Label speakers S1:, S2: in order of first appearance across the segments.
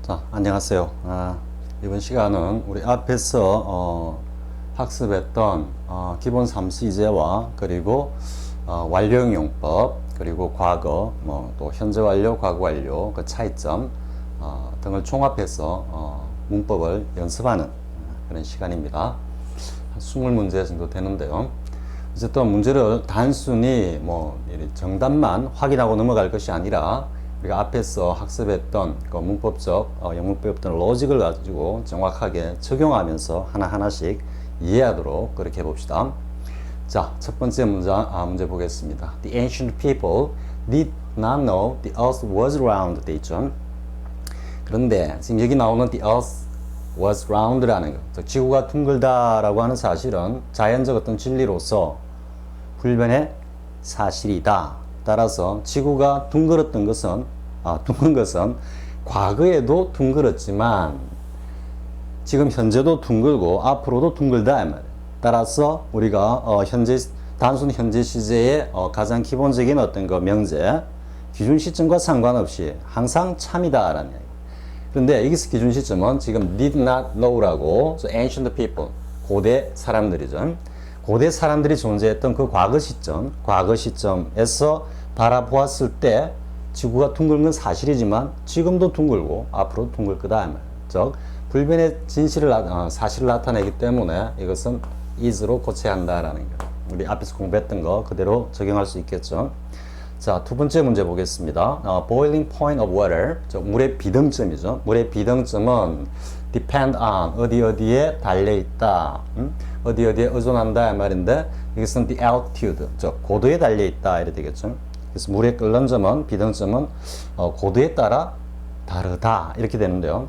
S1: 자, 안녕하세요. 이번 시간은 우리 앞에서 학습했던 기본 3C제와 그리고 완료형 용법 그리고 과거, 또 현재 완료, 과거 완료 그 차이점 등을 총합해서 문법을 연습하는 그런 시간입니다. 한 20문제 정도 되는데요. 어쨌든 문제를 단순히 정답만 확인하고 넘어갈 것이 아니라 우리가 앞에서 학습했던 그 문법적, 영문법에 배웠던 로직을 가지고 정확하게 적용하면서 하나하나씩 이해하도록 그렇게 해봅시다. 자, 첫 번째 문제 보겠습니다. The ancient people did not know the earth was round 돼 있죠. 그런데 지금 여기 나오는 the earth was round라는 것, 지구가 둥글다라고 하는 사실은 자연적 어떤 진리로서 불변의 사실이다. 따라서 지구가 둥근 것은 과거에도 둥글었지만 지금 현재도 둥글고 앞으로도 둥글다 이 말이에요. 따라서 우리가 단순 현재 시제의 가장 기본적인 어떤 그 명제 기준 시점과 상관없이 항상 참이다라는 얘기. 그런데 여기서 기준 시점은 지금 did not know라고 ancient people 고대 사람들이죠. 고대 사람들이 존재했던 그 과거 시점에서 바라보았을 때 지구가 둥근 건 사실이지만 지금도 둥글고 앞으로도 둥글 거다. 즉 불변의 사실을 나타내기 때문에 이것은 is로 고쳐야 한다라는 거. 우리 앞에서 공부했던 거 그대로 적용할 수 있겠죠. 자, 두 번째 문제 보겠습니다. Boiling point of water, 즉 물의 비등점이죠. 물의 비등점은 depend on 어디에 달려 있다. 어디에 의존한다 이 말인데 이것은 the altitude, 즉 고도에 달려 있다 이래 되겠죠. 그래서 물의 끓는 점은 비등점은 고도에 따라 다르다 이렇게 되는데요.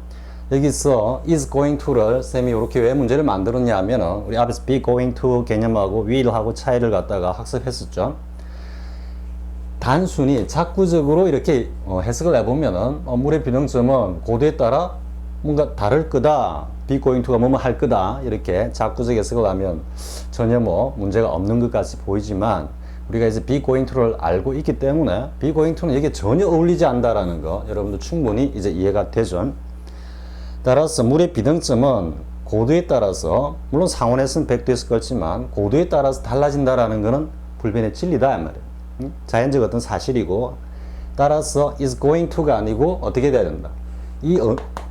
S1: 여기서 is going to를 쌤이 이렇게 왜 문제를 만들었냐 하면은 우리 앞에서 be going to 개념하고 will하고 차이를 갖다가 학습했었죠. 단순히 작구적으로 이렇게 해석을 해보면은 물의 비등점은 고도에 따라 뭔가 다를 거다, be going to가 뭐뭐 할 거다 이렇게 작구적 해석을 하면 전혀 문제가 없는 것 같이 보이지만 우리가 이제 be going to를 알고 있기 때문에 be going to는 여기에 전혀 어울리지 않는다라는 거 여러분들 충분히 이제 이해가 되죠. 따라서 물의 비등점은 고도에 따라서 물론 상온에서는 100도에서 끓지만 고도에 따라서 달라진다라는 것은 불변의 진리다 이 말이에요. 자연적 어떤 사실이고 따라서 is going to가 아니고 어떻게 돼야 된다. 이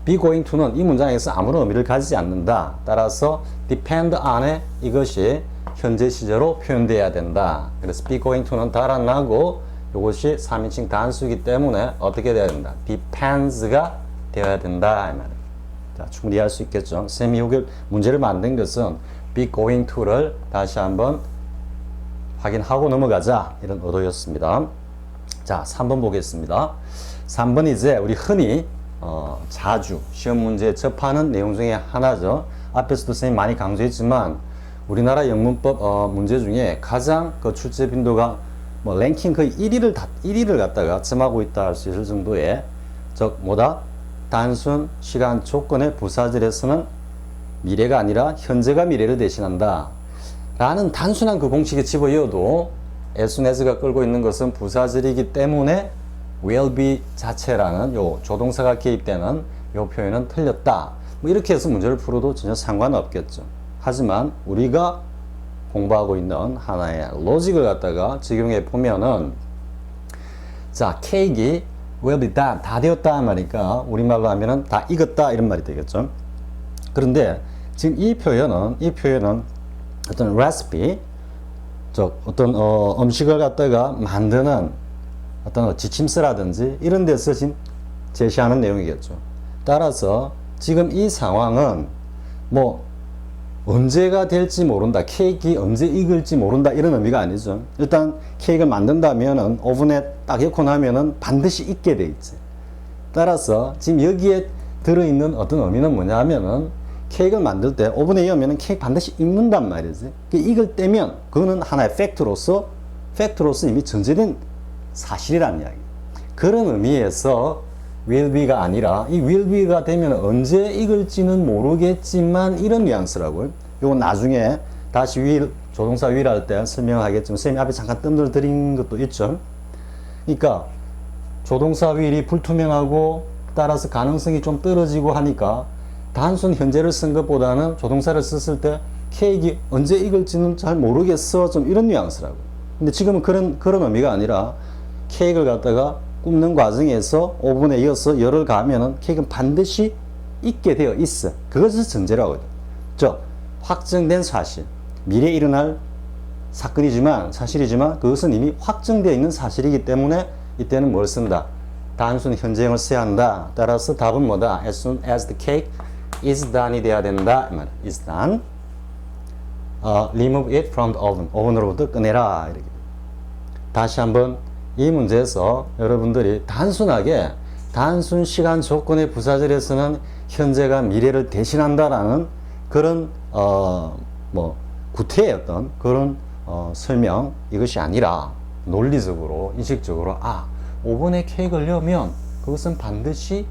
S1: be going to는 이 문장에서 아무런 의미를 가지지 않는다. 따라서 depend on에 이것이 현재 시제로 표현되어야 된다. 그래서 be going to는 달아나고 이것이 3인칭 단수이기 때문에 어떻게 돼야 된다. depends가 되어야 된다. 이 말이에요. 자, 충분히 이해할 수 있겠죠. 쌤이 여기 문제를 만든 것은 be going to를 다시 한번 확인하고 넘어가자 이런 의도였습니다. 자, 3번 보겠습니다. 3번 이제 우리 흔히 자주 시험 문제에 접하는 내용 중에 하나죠. 앞에서도 선생님이 많이 강조했지만 우리나라 영문법 문제 중에 가장 그 출제 빈도가 랭킹 거의 1위를 갖다가 점하고 있다 할 수 있을 정도의 즉 단순 시간 조건의 부사절에서는 미래가 아니라 현재가 미래를 대신한다 라는 단순한 그 공식에 집어이어도 as soon as가 끌고 있는 것은 부사절이기 때문에 will be 자체라는 요 조동사가 개입되는 요 표현은 틀렸다. 이렇게 해서 문제를 풀어도 전혀 상관은 없겠죠. 하지만 우리가 공부하고 있는 하나의 로직을 갖다가 적용해 보면은 자, 케이크 will be done 다 되었다 말이니까 우리말로 하면은 다 익었다 이런 말이 되겠죠. 그런데 지금 이 표현은 어떤 레시피, 어떤 음식을 갖다가 만드는 어떤 지침서라든지 이런 데서 지금 제시하는 내용이겠죠. 따라서 지금 이 상황은 언제가 될지 모른다, 케이크 언제 익을지 모른다 이런 의미가 아니죠. 일단 케이크를 만든다면은 오븐에 딱 넣고 나면은 반드시 익게 돼 있지. 따라서 지금 여기에 들어있는 어떤 의미는 뭐냐 하면은 케이크를 만들 때 오븐에 넣으면 케이크 반드시 익는단 말이지. 익을 때면 그거는 하나의 팩트로서 이미 전제된 사실이라는 이야기. 그런 의미에서 will be가 아니라 이 will be가 되면 언제 익을지는 모르겠지만 이런 뉘앙스라고요. 이건 나중에 다시 will, 조동사 will 할 때 설명하겠지만 선생님이 앞에 잠깐 뜸들 드린 것도 있죠. 그러니까 조동사 will이 불투명하고 따라서 가능성이 좀 떨어지고 하니까 단순 현재를 쓴 것보다는 조동사를 썼을 때 케이크 언제 익을지는 잘 모르겠어. 좀 이런 뉘앙스라고. 근데 지금은 그런 의미가 아니라 케이크를 갖다가 굽는 과정에서 오븐에 이어서 열을 가하면은 케이크는 반드시 익게 되어 있어. 그것을 전제라고 하거든. 즉, 확정된 사실. 미래에 일어날 사실이지만 그것은 이미 확정되어 있는 사실이기 때문에 이때는 뭘 쓴다? 단순 현재형을 써야 한다. 따라서 답은 뭐다? As soon as the cake is done이 돼야 된다. is done. Remove it from the oven. 오븐으로부터 꺼내라. 이렇게. 다시 한번 이 문제에서 여러분들이 단순하게 단순 시간 조건의 부사절에서는 현재가 미래를 대신한다라는 그런 구태의 어떤 그런 설명 이것이 아니라 논리적으로 인식적으로 오븐에 케이크를 넣으면 그것은 반드시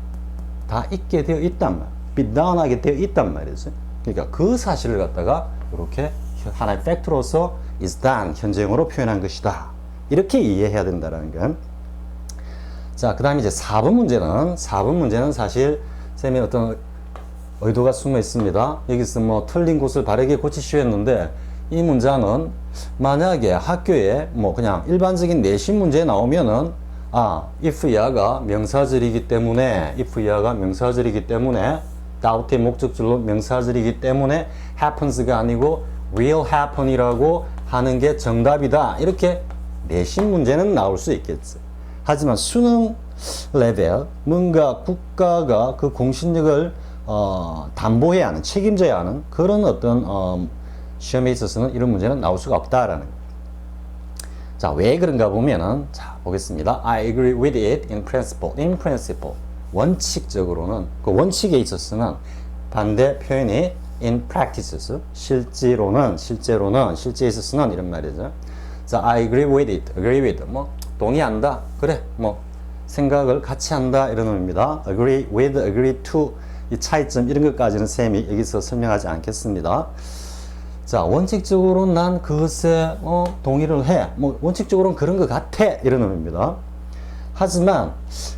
S1: 다 익게 되어 있단 말, 빛나게 되어 있단 말이죠. 그러니까 그 사실을 갖다가 이렇게 하나의 팩트로서 is done 현재형으로 표현한 것이다. 이렇게 이해해야 된다는 거. 자, 그 다음에 이제 4번 문제는 사실 쌤이 어떤 의도가 숨어 있습니다. 여기서 뭐 틀린 곳을 바르게 고치시오 했는데 이 문장은 만약에 학교에 뭐 그냥 일반적인 내신 문제에 나오면은 if 야가 명사절이기 때문에 doubt의 목적절로 명사절이기 때문에 happens가 아니고 will happen이라고 하는 게 정답이다. 이렇게 내신 문제는 나올 수 있겠지. 하지만 수능 레벨 뭔가 국가가 그 공신력을 담보해야 하는, 책임져야 하는 그런 어떤 시험에 있어서는 이런 문제는 나올 수가 없다라는 거예요. 자, 왜 그런가 보면은, 자, 보겠습니다. I agree with it in principle. In principle. 원칙적으로는, 그 원칙에 있어서는 반대 표현이 in practices. 실제에 있어서는 이런 말이죠. 자, I agree with it. agree with. 뭐, 동의한다. 그래. 뭐, 생각을 같이 한다. 이런 의미입니다. agree with, agree to. 이 차이점, 이런 것까지는 쌤이 여기서 설명하지 않겠습니다. 자, 원칙적으로 난 그것에 동의를 해. 뭐 원칙적으로는 그런 것 같아. 이런 의미입니다. 하지만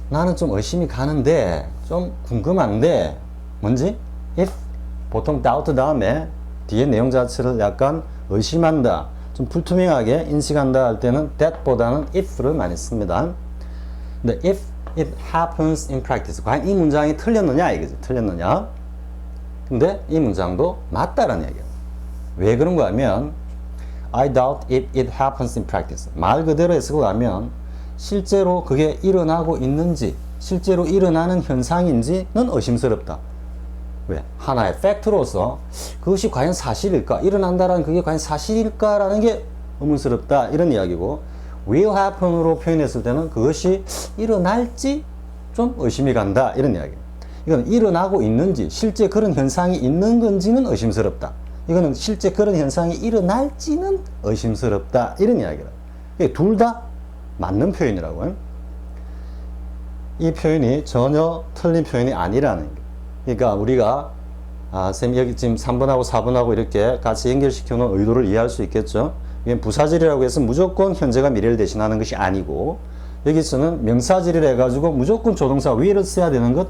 S1: 나는 좀 의심이 가는데, 좀 궁금한데, 뭔지? if 보통 doubt 다음에 뒤에 내용 자체를 약간 의심한다, 좀 불투명하게 인식한다 할 때는 that보다는 if를 많이 씁니다. 근데 if it happens in practice, 과연 이 문장이 틀렸느냐 이거지. 틀렸느냐. 근데 이 문장도 맞다라는 얘기예요. 왜 그런가 하면 I doubt if it happens in practice. 말 그대로 해석을 하면 실제로 그게 일어나고 있는지, 실제로 일어나는 현상인지는 의심스럽다. 왜? 하나의 팩트로서 그것이 과연 사실일까? 일어난다라는 그게 과연 사실일까라는 게 의문스럽다. 이런 이야기고, will happen으로 표현했을 때는 그것이 일어날지 좀 의심이 간다. 이런 이야기예요. 이건 일어나고 있는지, 실제 그런 현상이 있는 건지는 의심스럽다. 이거는 실제 그런 현상이 일어날지는 의심스럽다. 이런 이야기라. 둘 다 맞는 표현이라고요. 이 표현이 전혀 틀린 표현이 아니라는 거예요. 그러니까 우리가 쌤이 여기 지금 3번하고 4번하고 이렇게 같이 연결시켜 놓은 의도를 이해할 수 있겠죠. 이게 부사절이라고 해서 무조건 현재가 미래를 대신하는 것이 아니고, 여기서는 명사절이라 해가지고 무조건 조동사 will을 써야 되는 것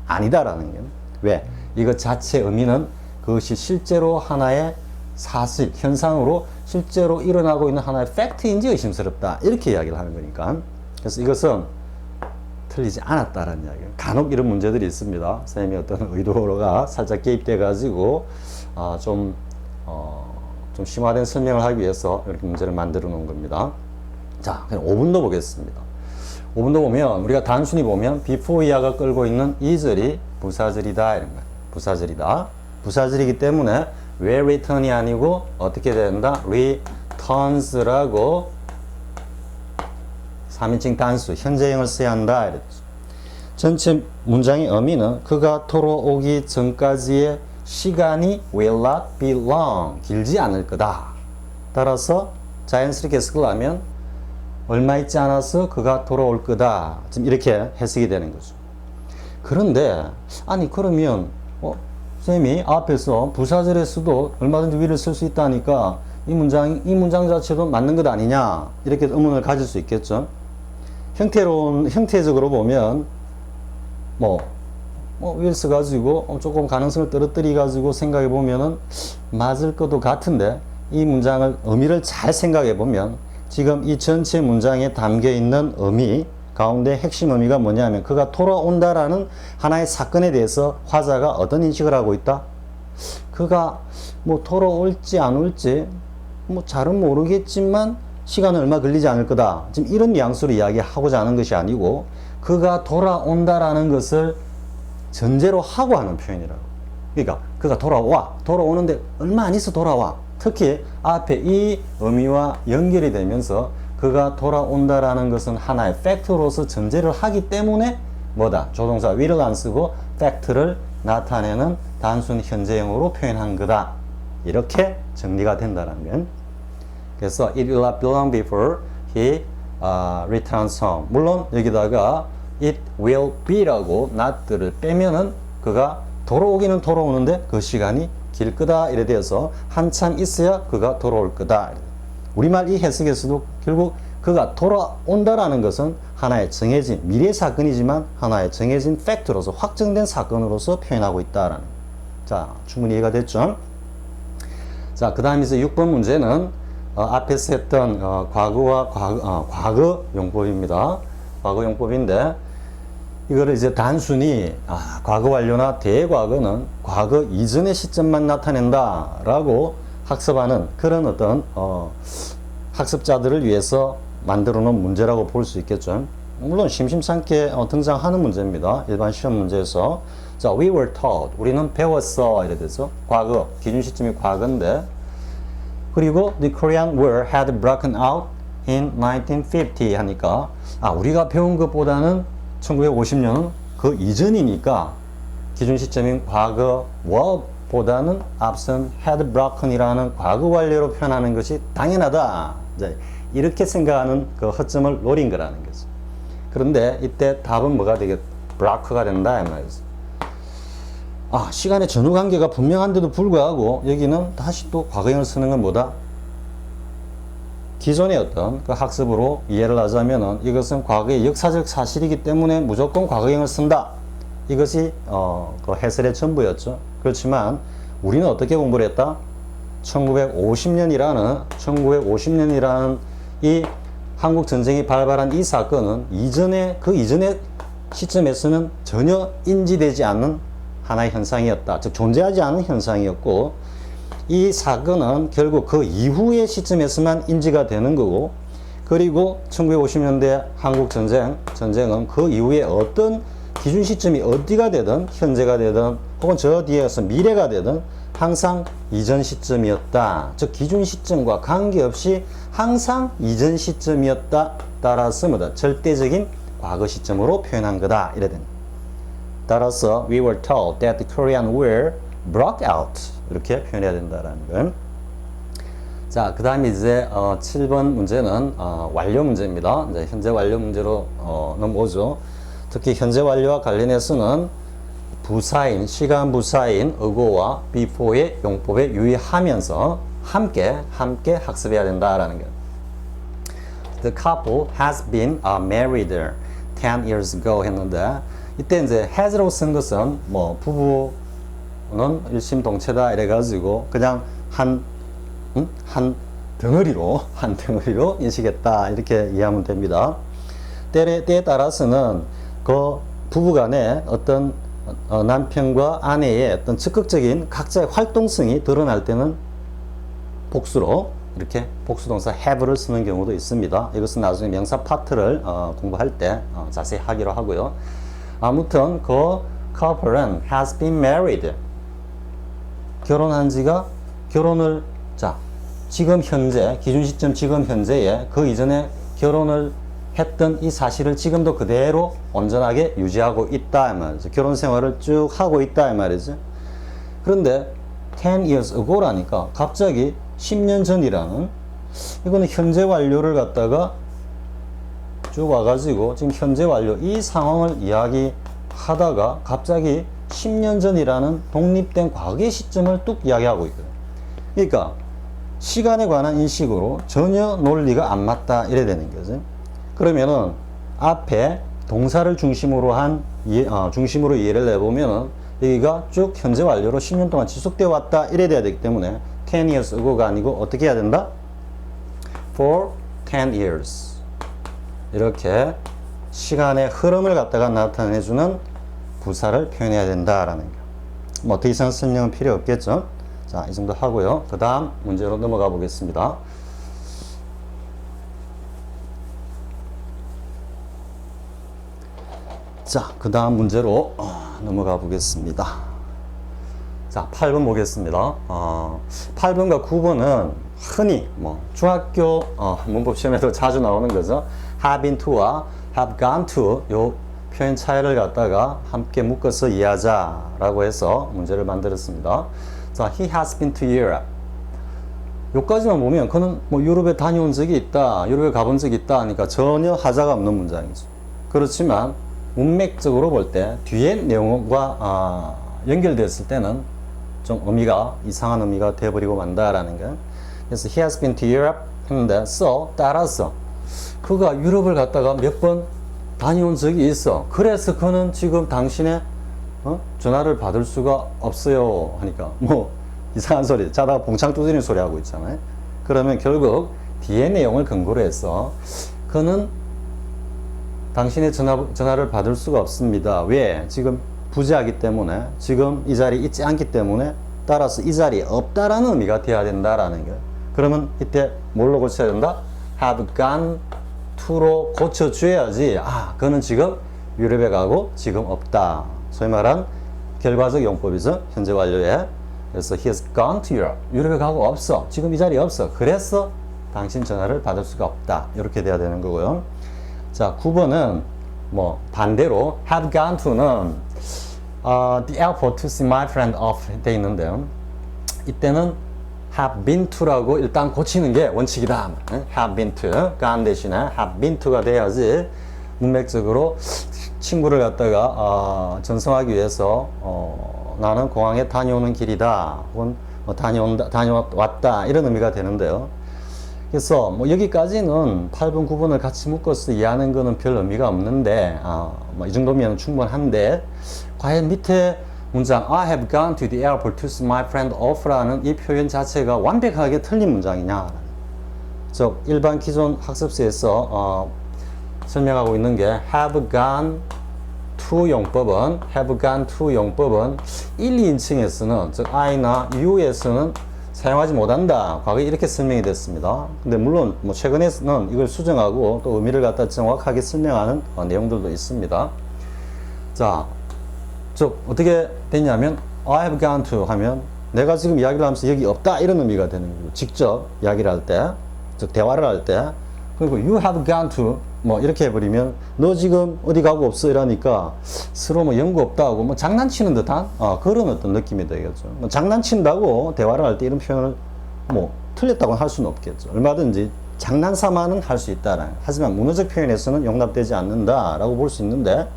S1: 아니다라는 거예요. 왜? 이것 자체 의미는 그것이 실제로 하나의 사실, 현상으로 실제로 일어나고 있는 하나의 팩트인지 의심스럽다. 이렇게 이야기를 하는 거니까. 그래서 이것은 틀리지 않았다라는 이야기예요. 간혹 이런 문제들이 있습니다. 선생님이 어떤 의도가 살짝 개입돼가지고 좀 심화된 설명을 하기 위해서 이렇게 문제를 만들어 놓은 겁니다. 자, 그럼 5분도 보겠습니다. 5분도 보면 우리가 단순히 보면 before 이하가 끌고 있는 이 절이 부사절이다 이런 거예요. 부사절이다. 부사절이기 때문에 will return이 아니고 어떻게 된다? returns라고 3인칭 단수 현재형을 써야 한다 이랬죠. 전체 문장의 의미는 그가 돌아오기 전까지의 시간이 will not be long, 길지 않을 거다. 따라서 자연스럽게 해석을 하면 얼마 있지 않아서 그가 돌아올 거다. 지금 이렇게 해석이 되는 거죠. 그런데 아니 그러면 쌤이 앞에서 부사절에서도 얼마든지 will을 쓸 수 있다니까 이 문장 자체도 맞는 것 아니냐, 이렇게 의문을 가질 수 있겠죠. 형태적으로 보면 뭐 윌스 가지고 조금 가능성을 떨어뜨리 가지고 생각해 보면은 맞을 것도 같은데, 이 문장을 의미를 잘 생각해 보면 지금 이 전체 문장에 담겨 있는 의미 가운데 핵심 의미가 뭐냐면, 그가 돌아온다라는 하나의 사건에 대해서 화자가 어떤 인식을 하고 있다? 그가 뭐 돌아올지 안 올지 뭐 잘은 모르겠지만 시간은 얼마 걸리지 않을 거다. 지금 이런 뉘앙스로 이야기하고자 하는 것이 아니고, 그가 돌아온다라는 것을 전제로 하고 하는 표현이라고. 그러니까 그가 돌아오는데 얼마 안 있어 돌아와. 특히 앞에 이 의미와 연결이 되면서 그가 돌아온다라는 것은 하나의 팩트로서 전제를 하기 때문에 뭐다? 조동사 will을 안 쓰고 팩트를 나타내는 단순 현재형으로 표현한 거다. 이렇게 정리가 된다는 건. 그래서 it will not be long before he returns home. 물론 여기다가 it will be라고 not를 빼면은 그가 돌아오기는 돌아오는데 그 시간이 길 거다 이래 되어서 한참 있어야 그가 돌아올 거다. 우리말 이 해석에서도 결국 그가 돌아온다라는 것은 하나의 정해진 미래 사건이지만 하나의 정해진 팩트로서 확정된 사건으로서 표현하고 있다라는. 자, 충분히 이해가 됐죠? 자, 그 다음에 이제 6번 문제는 앞에서 했던 과거와 과거 용법입니다. 과거 용법인데, 이거를 이제 단순히 과거 완료나 대과거는 과거 이전의 시점만 나타낸다라고 학습하는 그런 어떤 학습자들을 위해서 만들어 놓은 문제라고 볼 수 있겠죠. 물론 심심찮게 등장하는 문제입니다. 일반 시험 문제에서. 자, we were taught. 우리는 배웠어. 이래 돼서 과거, 기준 시점이 과거인데, 그리고 the Korean War had broken out in 1950 하니까 우리가 배운 것보다는 1950년은 그 이전이니까 기준 시점인 과거 war보다는 앞선 had broken이라는 과거 완료로 표현하는 것이 당연하다. 이제 이렇게 생각하는 그 허점을 노린 거라는 거죠. 그런데 이때 답은 뭐가 되겠? broke가 된다 이 말이죠. 시간의 전후 관계가 분명한데도 불구하고 여기는 다시 또 과거형을 쓰는 건 뭐다? 기존의 어떤 그 학습으로 이해를 하자면은 이것은 과거의 역사적 사실이기 때문에 무조건 과거형을 쓴다. 이것이 그 해설의 전부였죠. 그렇지만 우리는 어떻게 공부를 했다? 1950년이라는 이 한국 전쟁이 발발한 이 사건은 그 이전의 시점에서는 전혀 인지되지 않는 하나의 현상이었다. 즉 존재하지 않은 현상이었고, 이 사건은 결국 그 이후의 시점에서만 인지가 되는 거고, 그리고 1950년대 한국 전쟁은 그 이후에 어떤 기준 시점이 어디가 되든 현재가 되든 혹은 저 뒤에서 미래가 되든 항상 이전 시점이었다. 즉 기준 시점과 관계없이 항상 이전 시점이었다. 따라서 뭐다? 절대적인 과거 시점으로 표현한 거다. 이래 됩니다. 따라서 we were told that the Korean War broke out. 이렇게 표현해야 된다라는 건. 자, 그 다음에 이제 7번 문제는 완료 문제입니다. 이제 현재 완료 문제로 넘어오죠. 특히 현재 완료와 관련해서는 부사인, 시간 부사인 어고와 before의 용법에 유의하면서 함께 학습해야 된다라는 거. The couple has been married 10 years ago 했는데, 이때 이제 has로 쓴 것은 뭐 부부는 일심동체다 이래가지고 그냥 한 덩어리로 인식했다 이렇게 이해하면 됩니다. 때에 따라서는 그 부부간에 어떤 남편과 아내의 어떤 적극적인 각자의 활동성이 드러날 때는 복수로 이렇게 복수동사 have를 쓰는 경우도 있습니다. 이것은 나중에 명사 파트를 공부할 때 자세히 하기로 하고요. 아무튼 그 couple은 has been married. 지금 현재, 기준 시점 지금 현재에 그 이전에 결혼을 했던 이 사실을 지금도 그대로 온전하게 유지하고 있다 이 말이죠. 결혼 생활을 쭉 하고 있다 이 말이죠. 그런데 10 years ago라니까 갑자기 10년 전이라는, 이거는 현재 완료를 갖다가 쭉 와가지고 지금 현재 완료 이 상황을 이야기하다가 갑자기 10년 전이라는 독립된 과거의 시점을 뚝 이야기하고 있거든요. 그러니까 시간에 관한 인식으로 전혀 논리가 안 맞다 이래 되는 거죠. 그러면은 앞에 동사를 중심으로 한 중심으로 이해를 내보면은 여기가 쭉 현재 완료로 10년 동안 지속되어 왔다 이래 돼야 되기 때문에 10 years ago가 아니고 어떻게 해야 된다? For 10 years 이렇게 시간의 흐름을 갖다가 나타내주는 부사를 표현해야 된다라는 거. 뭐 더 이상 설명은 필요 없겠죠? 자, 이 정도 하고요. 그 다음 문제로 넘어가 보겠습니다. 자, 그 다음 문제로 넘어가 보겠습니다. 자, 8번 보겠습니다. 8번과 9번은 흔히 뭐 중학교 문법 시험에도 자주 나오는 거죠. have been to와 have gone to 요 표현 차이를 갖다가 함께 묶어서 이해하자라고 해서 문제를 만들었습니다. 자, he has been to Europe. 요까지만 보면 그는 뭐 유럽에 다녀온 적이 있다, 유럽에 가본 적이 있다 하니까 전혀 하자가 없는 문장이죠. 그렇지만 문맥적으로 볼 때 뒤에 내용과 연결됐을 때는 좀 의미가 이상한 의미가 되어버리고 만다라는 거. 그래서 he has been to Europe 했는데 so 따라서 그가 유럽을 갔다가 몇 번 다녀온 적이 있어. 그래서 그는 지금 당신의 전화를 받을 수가 없어요 하니까 뭐 이상한 소리, 자다가 봉창 두드리는 소리 하고 있잖아요. 그러면 결국 뒤에 내용을 근거로 해서 그는 당신의 전화를 받을 수가 없습니다. 왜? 지금 부재하기 때문에, 지금 이 자리에 있지 않기 때문에, 따라서 이 자리에 없다라는 의미가 되어야 된다라는 거예요. 그러면 이때 뭘로 고쳐야 된다? have gone to로 고쳐줘야지, 그는 지금 유럽에 가고 지금 없다. 소위 말한 결과적 용법이죠. 현재 완료에. 그래서 he has gone to Europe. 유럽에 가고 없어. 지금 이 자리에 없어. 그래서 당신 전화를 받을 수가 없다. 이렇게 돼야 되는 거고요. 자, 9번은 뭐 반대로 have gone to는 the airport to see my friend off 돼 있는데요. 이때는 have been to라고 일단 고치는 게 원칙이다. have been to, gone 대신에 have been to가 돼야지 문맥적으로 친구를 갖다가 전송하기 위해서 나는 공항에 다녀오는 길이다, 혹은 뭐 다녀왔다 이런 의미가 되는데요. 그래서 뭐 여기까지는 8번, 9번을 같이 묶어서 이해하는 거는 별 의미가 없는데 뭐 이 정도면 충분한데, 과연 밑에 문장 I have gone to the airport to see my friend off라는 이 표현 자체가 완벽하게 틀린 문장이냐. 즉 일반 기존 학습서에서 설명하고 있는 게 have gone to 용법은 1, 2인칭에서는 즉 I나 U에서는 사용하지 못한다. 과거에 이렇게 설명이 됐습니다. 근데 물론 뭐 최근에는 이걸 수정하고 또 의미를 갖다 정확하게 설명하는 내용들도 있습니다. 자, 즉 어떻게 됐냐면 I have gone to 하면 내가 지금 이야기를 하면서 여기 없다 이런 의미가 되는 거고, 직접 이야기를 할 때, 즉 대화를 할 때, 그리고 you have gone to 뭐 이렇게 해버리면 너 지금 어디 가고 없어 이러니까 서로 뭐 연구 없다 하고 뭐 장난치는 듯한 그런 어떤 느낌이 되겠죠. 뭐 장난친다고 대화를 할 때 이런 표현을 뭐 틀렸다고는 할 수는 없겠죠. 얼마든지 장난삼아는 할 수 있다. 하지만 문어적 표현에서는 용납되지 않는다라고 볼 수 있는데,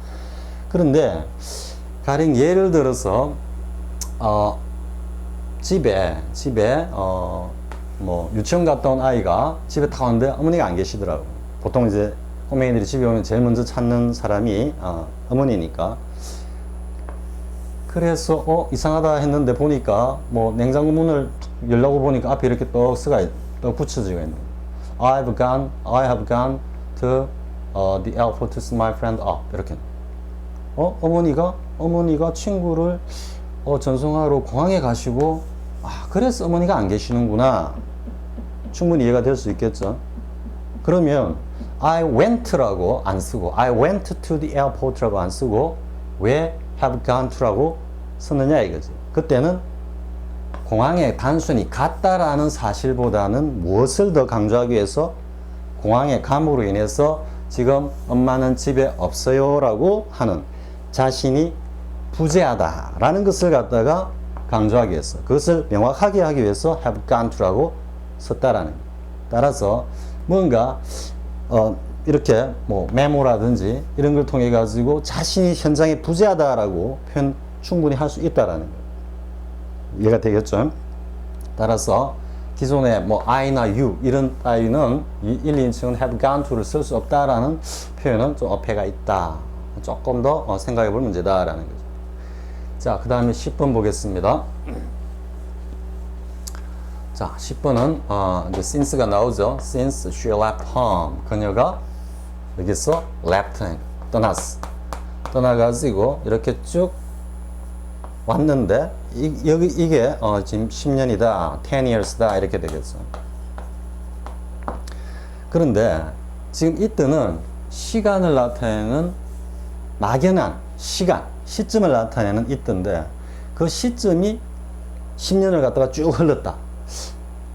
S1: 그런데 가령 예를 들어서 집에 뭐 유치원 갔다 온 아이가 집에 타 왔는데 어머니가 안 계시더라고요. 보통 이제 꼬맹이들이 집에 오면 제일 먼저 찾는 사람이 어머니니까. 그래서 이상하다 했는데 보니까 뭐 냉장고 문을 열려고 보니까 앞에 이렇게 떡 붙여지고 있는 거예요. I have gone to the airport to see my friend off. 이렇게. 어머니가 친구를 전송하러 공항에 가시고, 그래서 어머니가 안 계시는구나. 충분히 이해가 될 수 있겠죠. 그러면 I went라고 안 쓰고 I went to the airport라고 안 쓰고 왜 have gone to라고 썼느냐 이거지. 그때는 공항에 단순히 갔다라는 사실보다는 무엇을 더 강조하기 위해서 공항에 감으로 인해서 지금 엄마는 집에 없어요 라고 하는, 자신이 부재하다라는 것을 갖다가 강조하기 위해서, 그것을 명확하게 하기 위해서 have gone to라고 썼다라는 거예요. 따라서 뭔가 이렇게 뭐 메모라든지 이런 걸 통해 가지고 자신이 현장에 부재하다라고 표현 충분히 할 수 있다라는 거예요. 이해가 되겠죠? 따라서 기존의 뭐 I나 You 이런 따위는 1, 2인칭은 have gone to를 쓸 수 없다라는 표현은 좀 어폐가 있다. 조금 더 생각해 볼 문제다라는 거죠. 자, 그 다음에 10번 보겠습니다. 자, 10번은 이제 since가 나오죠. Since she left home. 그녀가 여기서 left 떠났어. 떠나가지고 이렇게 쭉 왔는데 이게 지금 10년이다, 10 years다 이렇게 되겠죠. 그런데 지금 이때는 시간을 나타내는 막연한 시점을 나타내는 이때인데 그 시점이 10년을 갖다가 쭉 흘렀다.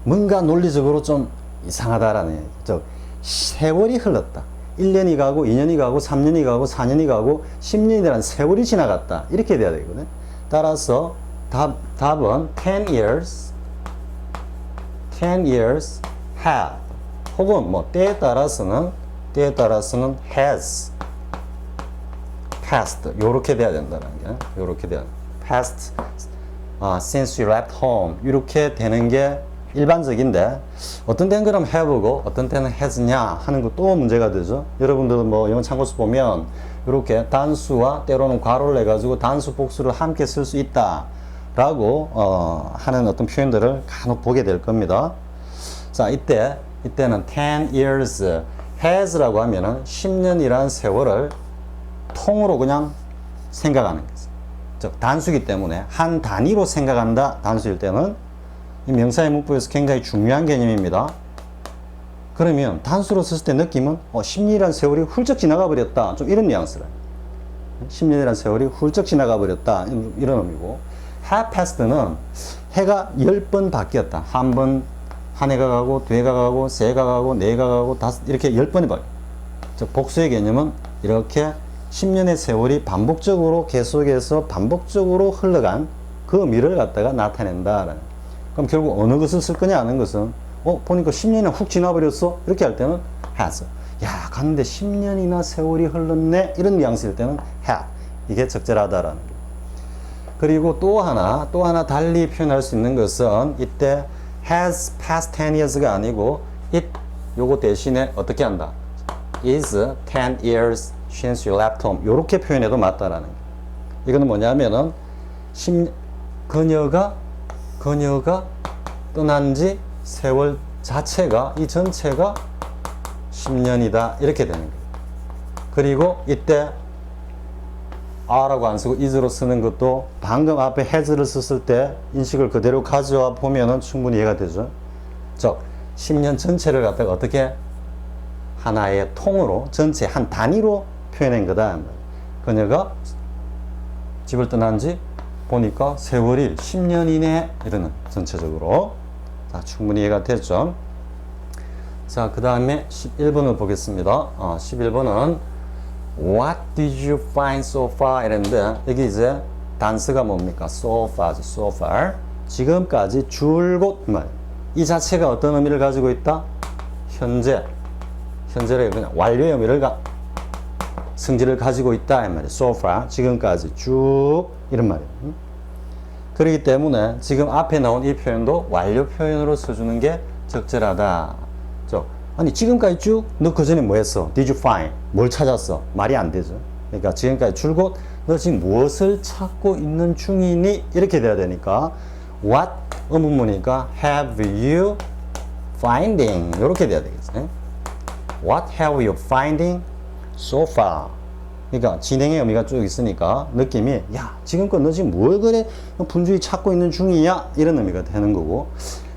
S1: 뭔가 논리적으로 좀 이상하다라는 얘기. 즉 세월이 흘렀다. 1년이 가고 2년이 가고 3년이 가고 4년이 가고 10년이라는 세월이 지나갔다. 이렇게 돼야 되거든. 따라서 답은 10 years have 혹은 뭐 때에 따라서는 has passed 요렇게 돼야 된다는 게 요렇게 돼야 passed since you left home 이렇게 되는 게 일반적인데 어떤 때는 그럼 have고 어떤 때는 has냐 하는 거 또 문제가 되죠. 여러분들 뭐 영어 참고서 보면 이렇게 단수와 때로는 괄호를 내 가지고 단수 복수를 함께 쓸 수 있다 라고 하는 어떤 표현들을 간혹 보게 될 겁니다. 자, 이때는 10 years has라고 하면은 10년이라는 세월을 통으로 그냥 생각하는 거죠. 즉 단수기 때문에 한 단위로 생각한다 단수일 때는 이 명사의 문법에서 굉장히 중요한 개념입니다. 그러면 단수로 썼을 때 느낌은 10년이라는 세월이 훌쩍 지나가 버렸다. 좀 이런 뉘앙스를. 10년이라는 세월이 훌쩍 지나가 버렸다. 이런 의미고 have passed는 해가 10번 바뀌었다. 한 번, 한 해가 가고, 두 해가 가고, 세 해가 가고, 네 해가 가고, 다섯, 이렇게 10번이 바뀌어. 즉 복수의 개념은 이렇게 10년의 세월이 반복적으로 계속해서 반복적으로 흘러간 그 의미를 갖다가 나타낸다라는. 그럼 결국 어느 것을 쓸 거냐 하는 것은 보니까 10년이 훅 지나버렸어 이렇게 할 때는 has. 야 갔는데 10년이나 세월이 흘렀네 이런 뉘앙스일 때는 have. 이게 적절하다라는 거. 그리고 또 하나 달리 표현할 수 있는 것은 이때 has passed 10 years가 아니고 it 요거 대신에 어떻게 한다 is 10 years since you left home 요렇게 표현해도 맞다라는 거. 이거는 뭐냐면은 그녀가 떠난 지 세월 자체가 이 전체가 10년이다 이렇게 되는 거예요. 그리고 이때 are라고 안 쓰고 is로 쓰는 것도 방금 앞에 has를 썼을 때 인식을 그대로 가져와 보면은 충분히 이해가 되죠. 즉 10년 전체를 갖다가 어떻게 하나의 통으로 전체 한 단위로 표현한 거다. 그녀가 집을 떠난 지 보니까 세월이 10년이네 이러는 전체적으로. 자, 충분히 이해가 됐죠. 자, 그 다음에 11번을 보겠습니다. 11번은 What did you find so far? 이랬는데 여기 이제 단서가 뭡니까? So far, so far. 지금까지 줄곧 말. 이 자체가 어떤 의미를 가지고 있다? 현재를 그냥 완료의 의미를 성질을 가지고 있다 이 말이에요. So far, 지금까지 쭉 이런 말이에요. 그렇기 때문에 지금 앞에 나온 이 표현도 완료 표현으로 써주는 게 적절하다. 아니 지금까지 쭉 너 그전에 뭐 했어? Did you find? 뭘 찾았어? 말이 안 되죠. 그러니까 지금까지 줄곧 너 지금 무엇을 찾고 있는 중이니? 이렇게 돼야 되니까 What 의문문이니까 have you finding? 이렇게 돼야 되겠어요. What have you finding so far? 그러니까 진행의 의미가 쭉 있으니까 느낌이 야 지금껏 너 지금 뭘 그래 분주히 찾고 있는 중이야? 이런 의미가 되는 거고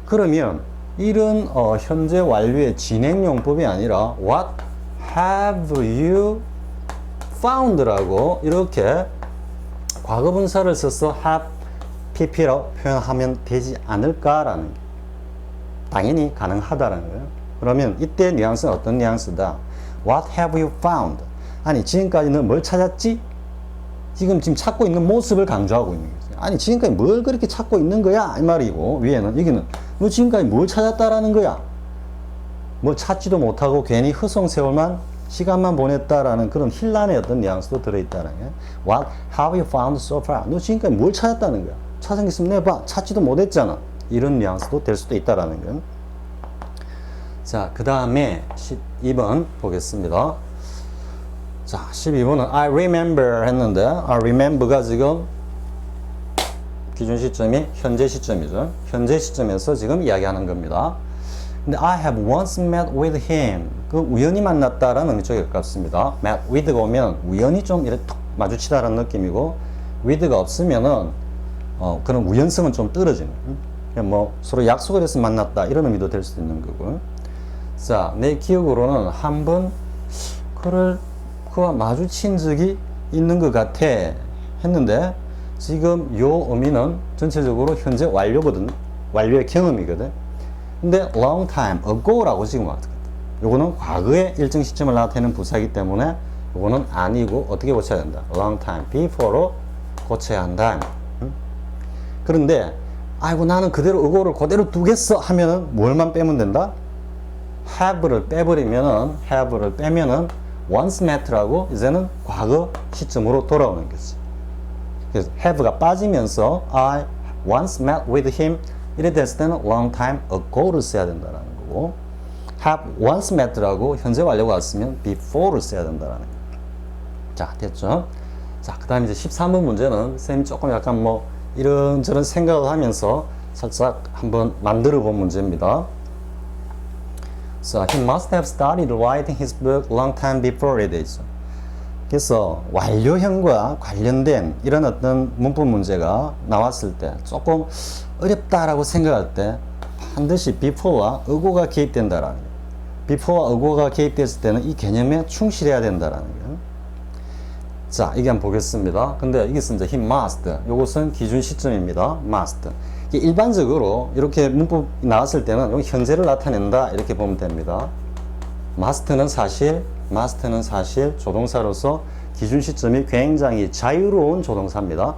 S1: 그러면 이런 현재 완료의 진행용법이 아니라 What have you found라고 이렇게 과거분사를 써서 have pp라고 표현하면 되지 않을까라는 게 당연히 가능하다라는 거예요. 그러면 이때 뉘앙스는 어떤 뉘앙스다? What have you found? 아니 지금까지 너 뭘 찾았지? 지금 찾고 있는 모습을 강조하고 있는 거죠. 아니 지금까지 뭘 그렇게 찾고 있는 거야? 이 말이고 위에는 여기는 너 지금까지 뭘 찾았다라는 거야? 뭘 찾지도 못하고 괜히 허송세월만 시간만 보냈다라는 그런 혼란의 어떤 뉘앙스도 들어있다는 거예요. What have you found so far? 너 지금까지 뭘 찾았다는 거야? 찾은 게 있으면 내봐. 찾지도 못했잖아. 이런 뉘앙스도 될 수도 있다라는 거예요. 자, 그 다음에 12번 보겠습니다. 자, 12번은 I remember 했는데 I remember가 지금 기준 시점이 현재 시점이죠. 현재 시점에서 지금 이야기하는 겁니다. 근데 I have once met with him. 그 우연히 만났다라는 의미 쪽에 가깝습니다. met with가 오면 우연히 좀 이렇게 톡 마주치다라는 느낌이고 with가 없으면은 그런 우연성은 좀 떨어지는. 그냥 뭐 서로 약속을 해서 만났다 이런 의미도 될 수도 있는 거고. 자, 내 기억으로는 한번 그와 마주친 적이 있는 것 같아 했는데 지금 요 의미는 전체적으로 현재 완료거든. 완료의 경험이거든. 근데 long time ago라고 지금 왔거든. 요거는 과거의 일정 시점을 나타내는 부사이기 때문에 요거는 아니고 어떻게 고쳐야 된다. long time before로 고쳐야 한다. 그런데 아이고 나는 그대로 ago를 그대로 두겠어 하면은 뭘만 빼면 된다? have를 빼면은 once met라고 이제는 과거 시점으로 돌아오는 거지. 그래서 have가 빠지면서 I once met with him 이래 됐을 때는 long time ago를 써야 된다는 거고 have once met라고 현재 완료가 왔으면 before를 써야 된다는 거. 자, 됐죠? 자, 그 다음에 이제 13번 문제는 쌤이 조금 약간 뭐 이런저런 생각을 하면서 살짝 한번 만들어 본 문제입니다. So he must have started writing his book long time before it is. 그래서 완료형과 관련된 이런 어떤 문법 문제가 나왔을 때 조금 어렵다라고 생각할 때 반드시 before와 ago가 개입된다라는 거예요. before와 ago가 개입됐을 때는 이 개념에 충실해야 된다라는 거예요. 자, 이게 한번 보겠습니다. 근데 이것은 이제 he must. 이것은 기준 시점입니다. must. 일반적으로 이렇게 문법 나왔을 때는 여기 현재를 나타낸다 이렇게 보면 됩니다. must는 사실 조동사로서 기준 시점이 굉장히 자유로운 조동사입니다.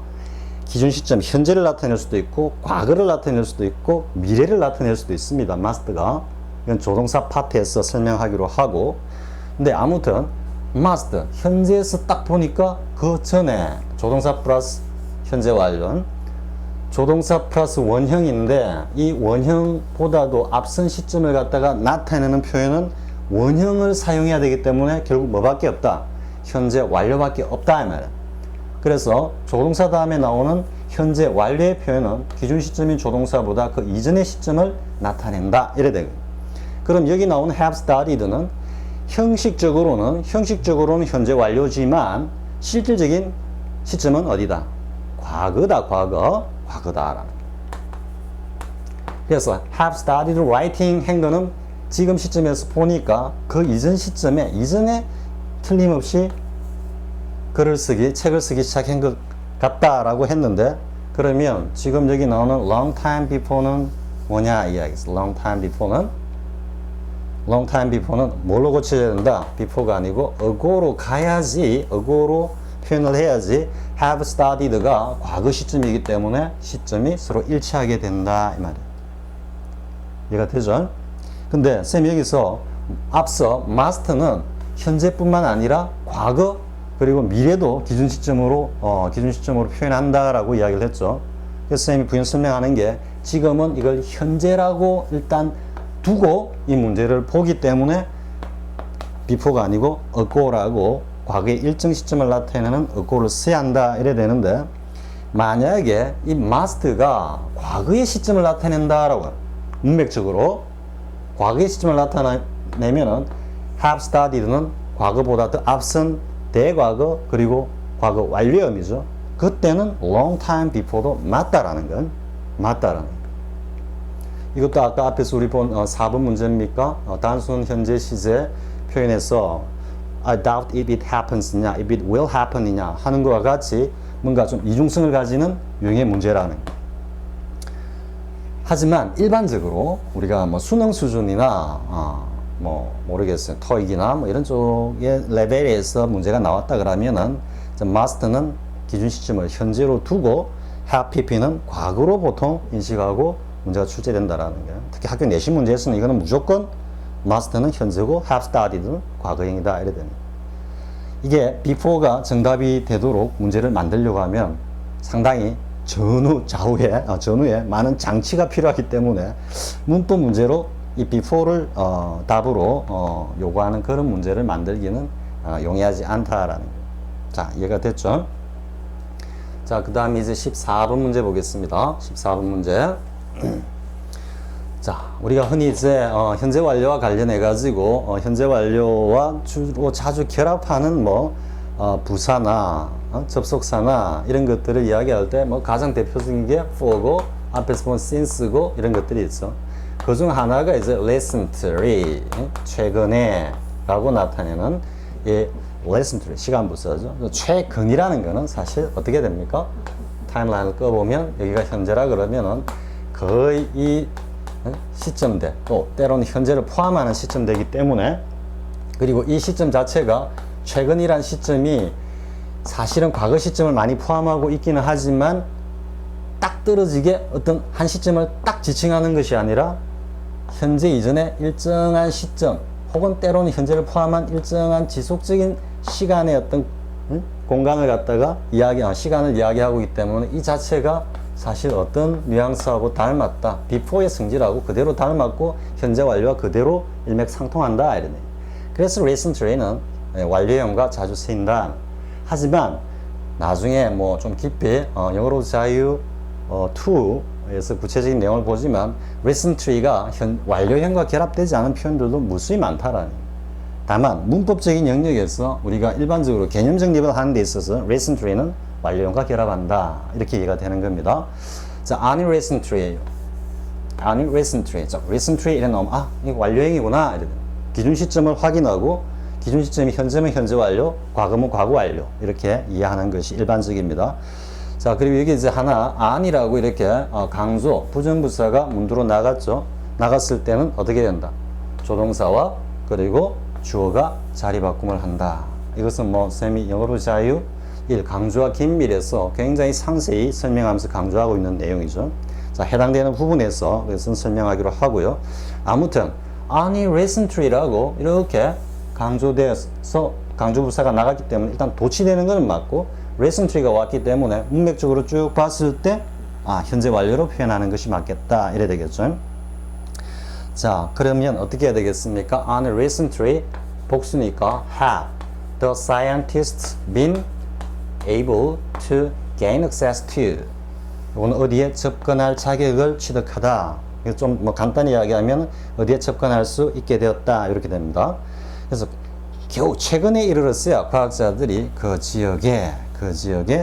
S1: 기준 시점 현재를 나타낼 수도 있고 과거를 나타낼 수도 있고 미래를 나타낼 수도 있습니다. must가 이건 조동사 파트에서 설명하기로 하고 근데 아무튼 must 현재에서 딱 보니까 그 전에 조동사 플러스 현재 완료 조동사 플러스 원형인데 이 원형보다도 앞선 시점을 갖다가 나타내는 표현은 원형을 사용해야 되기 때문에 결국 뭐밖에 없다? 현재 완료밖에 없다 이 말이야. 그래서 조동사 다음에 나오는 현재 완료의 표현은 기준 시점인 조동사보다 그 이전의 시점을 나타낸다 이래 되거든요. 그럼 여기 나오는 have started는 형식적으로는 현재 완료지만 실질적인 시점은 어디다? 과거다라는. 그래서 have started writing 행동은 지금 시점에서 보니까 그 이전 시점에 이전에 틀림없이 책을 쓰기 시작한 것 같다라고 했는데 그러면 지금 여기 나오는 long time before는 뭐냐 이야기죠. long time before는 뭘로 고쳐야 된다? before가 아니고 ago로 가야지 ago로 표현을 해야지 have started가 과거 시점이기 때문에 시점이 서로 일치하게 된다 이 말이에요. 이해가 되죠? 근데 쌤 여기서 앞서 must는 현재뿐만 아니라 과거 그리고 미래도 기준 시점으로 표현한다라고 이야기를 했죠. 그래서 쌤이 부연 설명하는 게 지금은 이걸 현재라고 일단 두고 이 문제를 보기 때문에 before가 아니고 ago라고 과거의 일정 시점을 나타내는 ago를 써야 한다 이래 되는데 만약에 이 must가 과거의 시점을 나타낸다라고 문맥적으로 과거의 시점을 나타내면은 have started는 과거보다 더 앞선 대과거 그리고 과거 완료의 의미죠. 그때는 long time before도 맞다라는 건 맞다라는 거. 이것도 아까 앞에서 우리 본 4번 문제입니까? 단순 현재 시제 표현에서 I doubt if it happens냐, if it will happen이냐 하는 것과 같이 뭔가 좀 이중성을 가지는 유형의 문제라는 거. 하지만 일반적으로 우리가 뭐 수능 수준이나 뭐 모르겠어요. 토익이나 뭐 이런 쪽의 레벨에서 문제가 나왔다 그러면은 must는 기준 시점을 현재로 두고 have pp는 과거로 보통 인식하고 문제가 출제된다라는 거예요. 특히 학교 내신 문제에서는 이거는 무조건 must는 현재고 have started는 과거형이다 이래 됩니다. 이게 before가 정답이 되도록 문제를 만들려고 하면 상당히 전후에 많은 장치가 필요하기 때문에 문법 문제로 이 before를 답으로 요구하는 그런 문제를 만들기는 용이하지 않다라는 거예요. 자, 이해가 됐죠? 자, 그 다음에 이제 14번 문제 보겠습니다. 14번 문제. 자, 우리가 흔히 이제 현재 완료와 관련해 가지고 현재 완료와 주로 자주 결합하는 뭐 부사나 접속사나 이런 것들을 이야기할 때 뭐 가장 대표적인 게 for고 앞에서 보면 since고 이런 것들이 있죠. 그 중 하나가 이제 recently 최근에 라고 나타내는 이 recently 시간 부사죠. 최근이라는 거는 사실 어떻게 됩니까? 타임라인을 꺼보면 여기가 현재라 그러면은 거의 이 시점대 또 때로는 현재를 포함하는 시점대이기 때문에 그리고 이 시점 자체가 최근이란 시점이 사실은 과거 시점을 많이 포함하고 있기는 하지만 딱 떨어지게 어떤 한 시점을 딱 지칭하는 것이 아니라 현재 이전에 일정한 시점 혹은 때로는 현재를 포함한 일정한 지속적인 시간의 어떤 공간을 갖다가 시간을 이야기하고 있기 때문에 이 자체가 사실 어떤 뉘앙스하고 닮았다. before의 성질하고 그대로 닮았고 현재 완료와 그대로 일맥상통한다. 이러네. 그래서 recently는 완료형과 자주 쓰인다. 하지만 나중에 뭐 좀 깊이 영어로 자유 to에서 구체적인 내용을 보지만 recently가 완료형과 결합되지 않은 표현들도 무수히 많다라는. 다만 문법적인 영역에서 우리가 일반적으로 개념 정립을 하는 데 있어서 recently는 완료형과 결합한다. 이렇게 이해가 되는 겁니다. 자, aren't recently예요. aren't recently. 자, recently 이래 나오면 이거 완료형이구나. 이래. 기준 시점을 확인하고 기준 시점이 현재면 현재 완료, 과거면 과거 완료. 이렇게 이해하는 것이 일반적입니다. 자, 그리고 여기 이제 하나 aren't이라고 이렇게 강조, 부정부사가 문두로 나갔죠. 나갔을 때는 어떻게 된다? 조동사와 그리고 주어가 자리 바꿈을 한다. 이것은 뭐 쌤이 영어로 자유 1. 강조와 긴밀해서 굉장히 상세히 설명하면서 강조하고 있는 내용이죠. 자, 해당되는 부분에서 그것은 설명하기로 하고요. 아무튼 aren't recently라고 이렇게 강조돼서 강조부사가 나갔기 때문에 일단 도치되는 것은 맞고 recently가 왔기 때문에 문맥적으로 쭉 봤을 때 현재 완료로 표현하는 것이 맞겠다. 이래 되겠죠. 자, 그러면 어떻게 해야 되겠습니까? aren't recently 복수니까 have the scientists been able to gain access to. 이거는 어디에 접근할 자격을 취득하다. 좀 뭐 간단히 이야기하면 어디에 접근할 수 있게 되었다. 이렇게 됩니다. 그래서 겨우 최근에 이르렀어야 과학자들이 그 지역에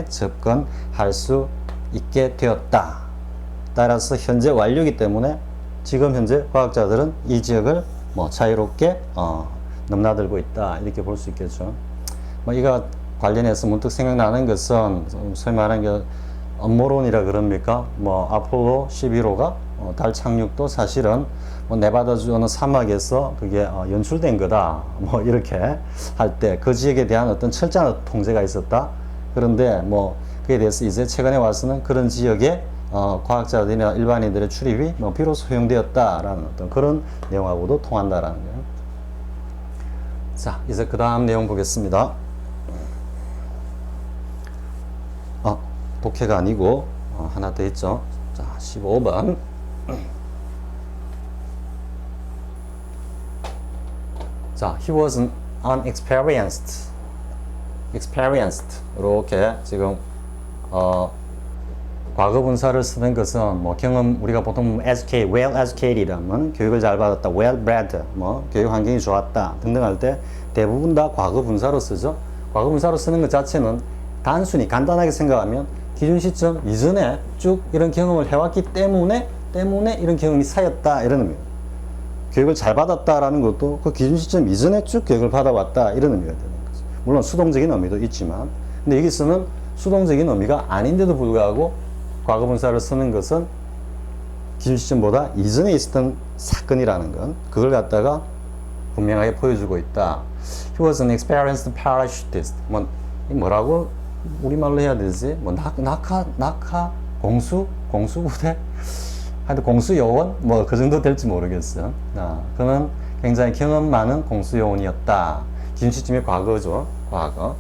S1: 접근할 수 있게 되었다. 따라서 현재 완료이기 때문에 지금 현재 과학자들은 이 지역을 뭐 자유롭게 넘나들고 있다. 이렇게 볼 수 있겠죠. 뭐 이거 관련해서 문득 생각나는 것은 소위 말하는 게 음모론이라 그럽니까? 뭐 아폴로 11호가 달 착륙도 사실은 뭐 네바다주 어느 사막에서 그게 연출된 거다. 뭐 이렇게 할 때 그 지역에 대한 어떤 철저한 통제가 있었다. 그런데 뭐 그에 대해서 이제 최근에 와서는 그런 지역에 과학자들이나 일반인들의 출입이 뭐 비로소 허용되었다라는 어떤 그런 내용하고도 통한다라는 거예요. 자, 이제 그 다음 내용 보겠습니다. 독해가 아니고 하나 더 있죠. 자, 15번. 자, he was unexperienced. experienced. 이렇게 지금 과거 분사를 쓰는 것은 뭐 경험 우리가 보통 educate, well educated이라면 교육을 잘 받았다, well bred, 뭐 교육 환경이 좋았다 등등 할 때 대부분 다 과거 분사로 쓰죠. 과거 분사로 쓰는 것 자체는 단순히 간단하게 생각하면 기준 시점 이전에 쭉 이런 경험을 해왔기 때문에 이런 경험이 쌓였다 이런 의미예요. 교육을 잘 받았다라는 것도 그 기준 시점 이전에 쭉 교육을 받아왔다 이런 의미가 되는 거죠. 물론 수동적인 의미도 있지만, 근데 여기서는 수동적인 의미가 아닌데도 불구하고 과거 분사를 쓰는 것은 기준 시점보다 이전에 있었던 사건이라는 건 그걸 갖다가 분명하게 보여주고 있다. He was an experienced parachutist. 뭐라고 우리말로 해야 되지? 뭐 낙하 공수부대? 하여튼 공수요원? 뭐 그 정도 될지 모르겠어요. 그는 굉장히 경험 많은 공수요원이었다. 기준 시점이 과거죠. 과거.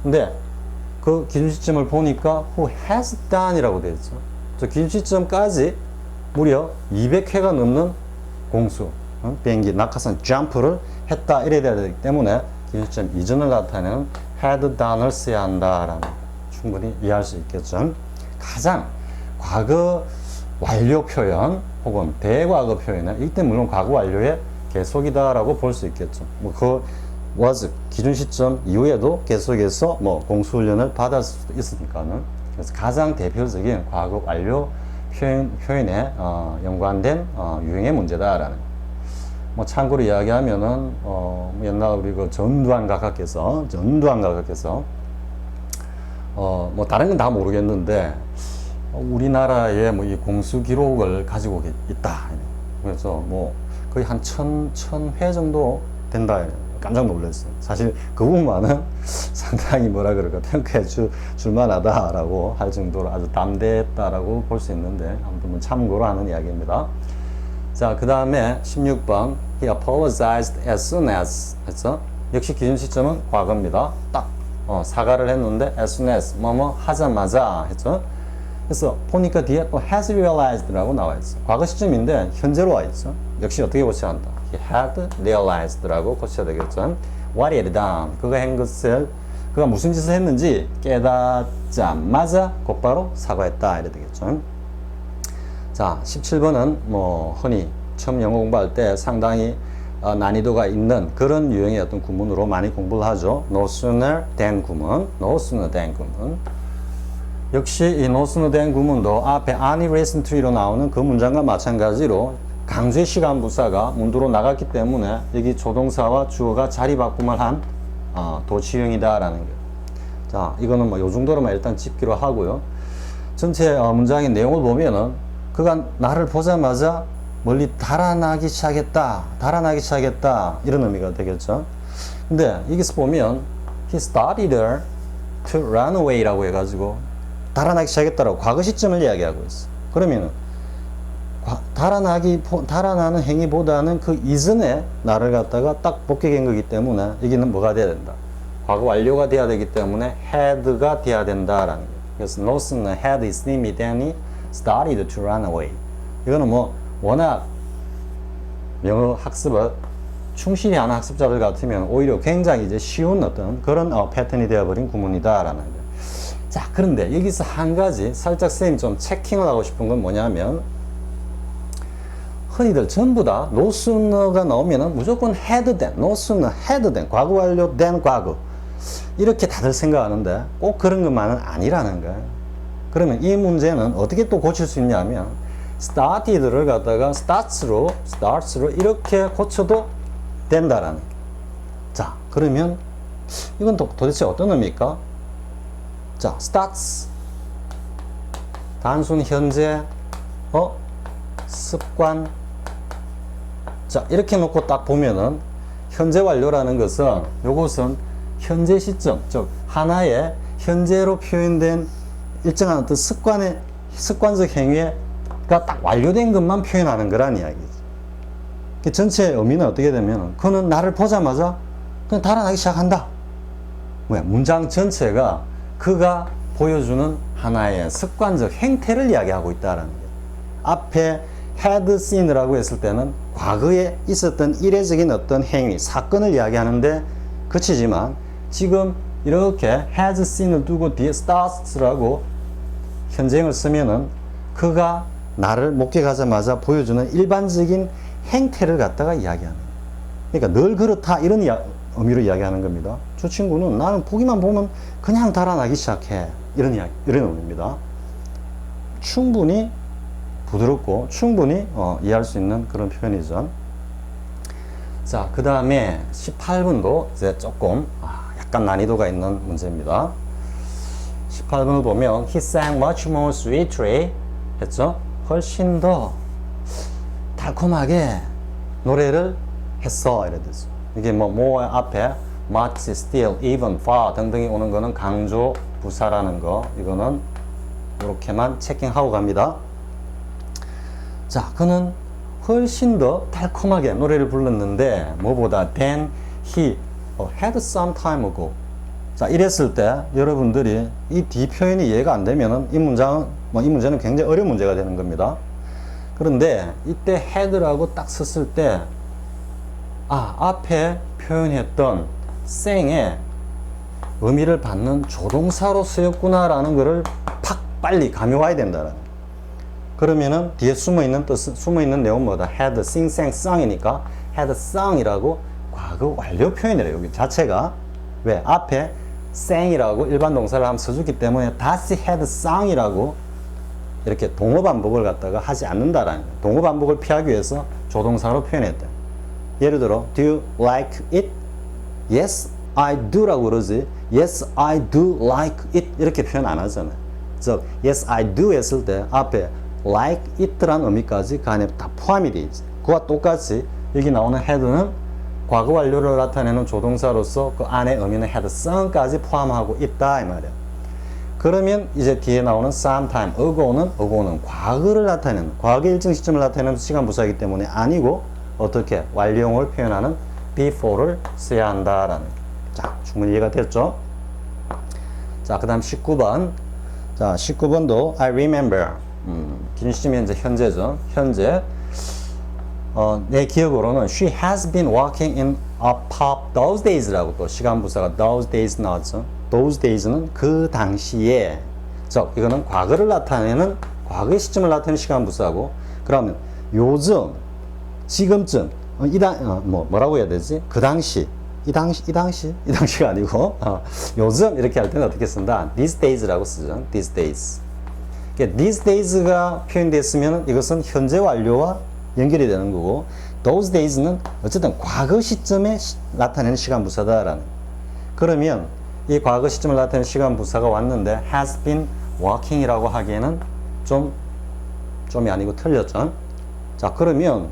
S1: 근데 그 기준 시점을 보니까 who has done 이라고 되어 있죠. 저 기준 시점까지 무려 200회가 넘는 공수, 비행기 낙하산 점프를 했다 이래야 되기 때문에 기준시점 이전을 나타내는 had done을 써야 한다라는 충분히 이해할 수 있겠죠. 가장 과거 완료 표현 혹은 대과거 표현은 이때 물론 과거 완료의 계속이다라고 볼 수 있겠죠. 뭐 그 was 기준 시점 이후에도 계속해서 뭐 공수훈련을 받을 수도 있으니까는. 그래서 가장 대표적인 과거 완료 표현에 연관된 유형의 문제다라는. 뭐 참고로 이야기하면은 옛날 우리 그 전두환 각하께서 뭐 다른 건 다 모르겠는데 우리나라의 뭐 이 공수 기록을 가지고 있다. 그래서 뭐 거의 한 1000회 정도 된다. 깜짝 놀랐어요. 사실 그 부분만은 상당히 뭐라 그럴까 평가해 줄만하다라고 할 정도로 아주 담대했다라고 볼 수 있는데 아무튼 뭐 참고로 하는 이야기입니다. 자, 그 다음에 16번 He apologized as soon as 했죠? 역시 기준 시점은 과거입니다. 딱 사과를 했는데 as soon as 뭐뭐 하자마자 했죠? 그래서 보니까 뒤에 또 has realized라고 나와 있어. 과거 시점인데 현재로 와 있어. 역시 어떻게 고쳐야 한다? He had realized라고 고쳐야 되겠죠. What he had done. 그가 한 것을 그가 무슨 짓을 했는지 깨닫자마자 곧바로 사과했다. 이래 되겠죠. 자, 17번은 뭐 흔히 처음 영어 공부할 때 상당히 난이도가 있는 그런 유형의 어떤 구문으로 많이 공부를 하죠. No sooner than 구문, no sooner than 구문. 역시 이 no sooner than 구문도 앞에 Annie listened to로 나오는 그 문장과 마찬가지로 강제 시간 부사가 문두로 나갔기 때문에 여기 조동사와 주어가 자리 바꿈을 한 도치형이다라는 거예요. 자, 이거는 뭐 요 정도로만 일단 짚기로 하고요. 전체 문장의 내용을 보면은 그가 나를 보자마자 멀리 달아나기 시작했다 이런 의미가 되겠죠. 근데 여기서 보면 he started to run away라고 해가지고 달아나기 시작했다라고 과거 시점을 이야기하고 있어. 그러면은 달아나는 행위보다는 그 이전에 나를 갖다가 딱 복귀한 거기 때문에 여기는 뭐가 돼야 된다? 과거 완료가 돼야 되기 때문에 had가 돼야 된다라는 거예요. 그래서 no sooner had his name than he started to run away. 이거는 뭐 워낙 영어 학습을 충실히 하는 학습자들 같으면 오히려 굉장히 이제 쉬운 어떤 그런 패턴이 되어버린 구문이다라는 거예요. 자, 그런데 여기서 한 가지 살짝 선생님 좀 체킹을 하고 싶은 건 뭐냐면 흔히들 전부 다 no sooner가 나오면은 무조건 had then, no sooner had then, 과거 완료 then 과거 이렇게 다들 생각하는데 꼭 그런 것만은 아니라는 거예요. 그러면 이 문제는 어떻게 또 고칠 수 있냐면 started를 갖다가 starts로 이렇게 고쳐도 된다라는 거예요. 자, 그러면 이건 도대체 어떤 의미입니까? 자, starts 단순 현재 습관. 자, 이렇게 놓고 딱 보면은 현재 완료라는 것은 요것은 현재 시점, 즉 하나의 현재로 표현된 일정한 어떤 습관적 행위가 딱 완료된 것만 표현하는 거란 이야기죠. 전체 의미는 어떻게 되면 그는 나를 보자마자 그냥 달아나기 시작한다. 문장 전체가 그가 보여주는 하나의 습관적 행태를 이야기하고 있다라는 거예요. 앞에 had seen이라고 했을 때는 과거에 있었던 이례적인 어떤 행위, 사건을 이야기하는데 그치지만 지금 이렇게 has seen을 두고 뒤에 starts라고 현재형을 쓰면은 그가 나를 목격하자마자 보여주는 일반적인 행태를 갖다가 이야기하는 거예요. 그러니까 늘 그렇다 이런 의미로 이야기하는 겁니다. 저 친구는 나는 보기만 보면 그냥 달아나기 시작해 이런 의미입니다. 충분히 부드럽고 충분히 이해할 수 있는 그런 표현이죠. 자, 그 다음에 18번도 이제 조금 약간 난이도가 있는 문제입니다. 18번을 보면 He sang much more sweetly 했죠? 훨씬 더 달콤하게 노래를 했어 이래 됐어. 이게 뭐 more 앞에 much, still, even, far 등등이 오는 거는 강조 부사라는 거, 이거는 이렇게만 체킹하고 갑니다. 자, 그는 훨씬 더 달콤하게 노래를 불렀는데 뭐보다 than he had some time ago. 자, 이랬을 때 여러분들이 이 뒤 표현이 이해가 안 되면은 이 문제는 굉장히 어려운 문제가 되는 겁니다. 그런데 이때 had라고 딱 썼을 때 앞에 표현했던 쌩의 의미를 받는 조동사로 쓰였구나라는 것을 팍 빨리 감이 와야 된다라는. 그러면은 뒤에 숨어있는 뜻, 숨어있는 내용은 뭐다? had, sing, sang, sung이니까 had sung이라고 과거 완료 표현이래요. 여기 자체가. 왜? 앞에 sang이라고 일반 동사를 한번 써줬기 때문에 다시 had sung이라고 이렇게 동어 반복을 갖다가 하지 않는다라는 거예요. 동어 반복을 피하기 위해서 조동사로 표현했다. 예를 들어, do you like it? Yes, I do라고 그러지. Yes, I do like it 이렇게 표현 안 하잖아요. 즉, yes, I do 했을 때 앞에 like it라는 의미까지 그 안에 다 포함이 되어 있지. 그와 똑같이 여기 나오는 had는 과거 완료를 나타내는 조동사로서 그 안에 의미는 had some까지 포함하고 있다 이 말이야. 그러면 이제 뒤에 나오는 sometime, 어고는 과거를 나타내는, 과거의 일정 시점을 나타내는 시간 부사이기 때문에 아니고 어떻게 완료형을 표현하는 before를 써야 한다라는. 자, 충분히 이해가 됐죠? 자, 그 다음 19번. 자, 19번도 I remember. 긴 시점이 현재 현재죠. 현재. 내 기억으로는 she has been walking in a pub those days라고 또 시간 부사가 those days 나왔죠. those days는 그 당시에. 즉, 이거는 과거를 나타내는 과거의 시점을 나타내는 시간 부사고, 그러면 요즘, 지금쯤, 뭐라고 해야 되지? 그 당시, 이 당시가 아니고, 요즘 이렇게 할 때는 어떻게 쓴다? these days라고 쓰죠. these days. these days가 표현됐으면 이것은 현재 완료와 연결이 되는 거고, those days는 어쨌든 과거 시점에 나타내는 시간 부사다라는. 그러면 이 과거 시점을 나타내는 시간 부사가 왔는데 has been walking이라고 하기에는 좀이 아니고 틀렸죠. 자, 그러면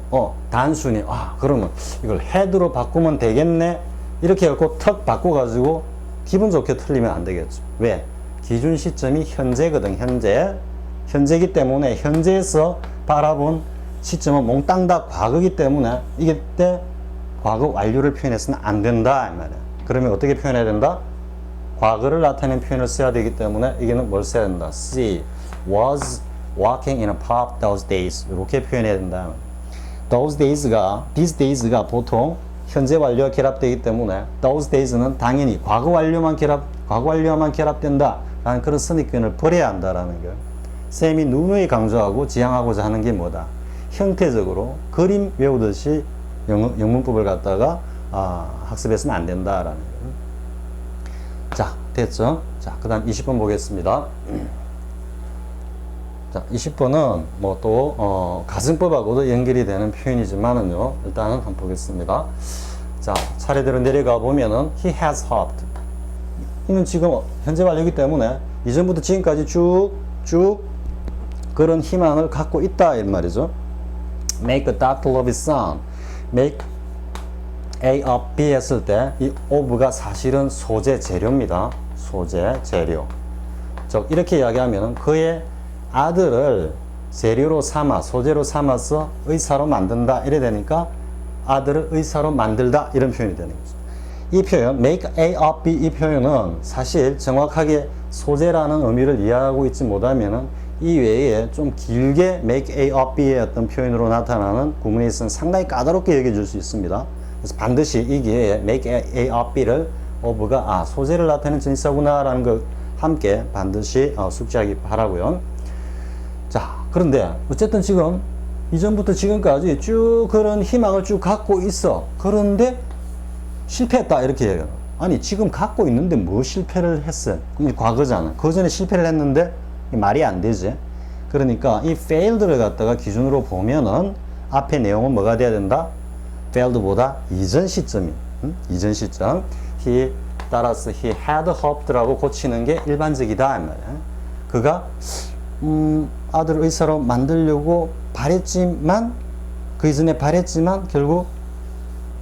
S1: 단순히 그러면 이걸 had로 바꾸면 되겠네 이렇게 해갖고 턱 바꿔가지고 기분 좋게 틀리면 안 되겠죠. 왜? 기준 시점이 현재거든. 현재이기 때문에 현재에서 바라본 시점은 몽땅 다 과거이기 때문에 이게 때 과거 완료를 표현해서는 안 된다 이 말이야. 그러면 어떻게 표현해야 된다? 과거를 나타내는 표현을 써야 되기 때문에 이게는 뭘 써야 된다? She was walking in a pub those days 이렇게 표현해야 된다. these days가 보통 현재 완료와 결합되기 때문에 those days는 당연히 과거 완료만 결합된다 라는 그런 선입견을 버려야 한다라는 거예요. 쌤이 누누이 강조하고 지향하고자 하는 게 뭐다? 형태적으로 그림 외우듯이 영문법을 갖다가 학습해서는 안 된다라는 거예요. 자, 됐죠? 자, 그 다음 20번 보겠습니다. 자, 20번은 뭐 또 가정법하고도 연결이 되는 표현이지만은요, 일단은 한번 보겠습니다. 자, 차례대로 내려가 보면은 he has hoped. 이는 지금 현재 완료이기 때문에 이전부터 지금까지 쭉 그런 희망을 갖고 있다 이 말이죠. make a doctor of his son. make A of B 했을 때 이 of가 사실은 소재 재료입니다. 소재 재료. 즉 이렇게 이야기하면 그의 아들을 재료로 삼아 소재로 삼아서 의사로 만든다 이래 되니까 아들을 의사로 만들다 이런 표현이 되는 거죠. 이 표현 make A of B 이 표현은 사실 정확하게 소재라는 의미를 이해하고 있지 못하면은 이 외에 좀 길게 make A of B의 어떤 표현으로 나타나는 구문이 있으면 상당히 까다롭게 여겨질 수 있습니다. 그래서 반드시 이 기회에 make A of B를 of가 소재를 나타내는 전치사구나 라는 걸 함께 반드시 숙지하기 바라고요. 자, 그런데 어쨌든 지금 이전부터 지금까지 쭉 그런 희망을 쭉 갖고 있어. 그런데 실패했다 이렇게 얘기해요. 아니 지금 갖고 있는데 뭐 실패를 했어요? 과거잖아. 그 전에 실패를 했는데 말이 안 되지. 그러니까 이 failed를 갖다가 기준으로 보면은 앞에 내용은 뭐가 돼야 된다? failed보다 이전 시점이 이전 시점. he 따라서 he had hoped라고 고치는 게 일반적이다 이 말이야. 그가 아들을 의사로 만들려고 바랬지만 그 이전에 바랬지만 결국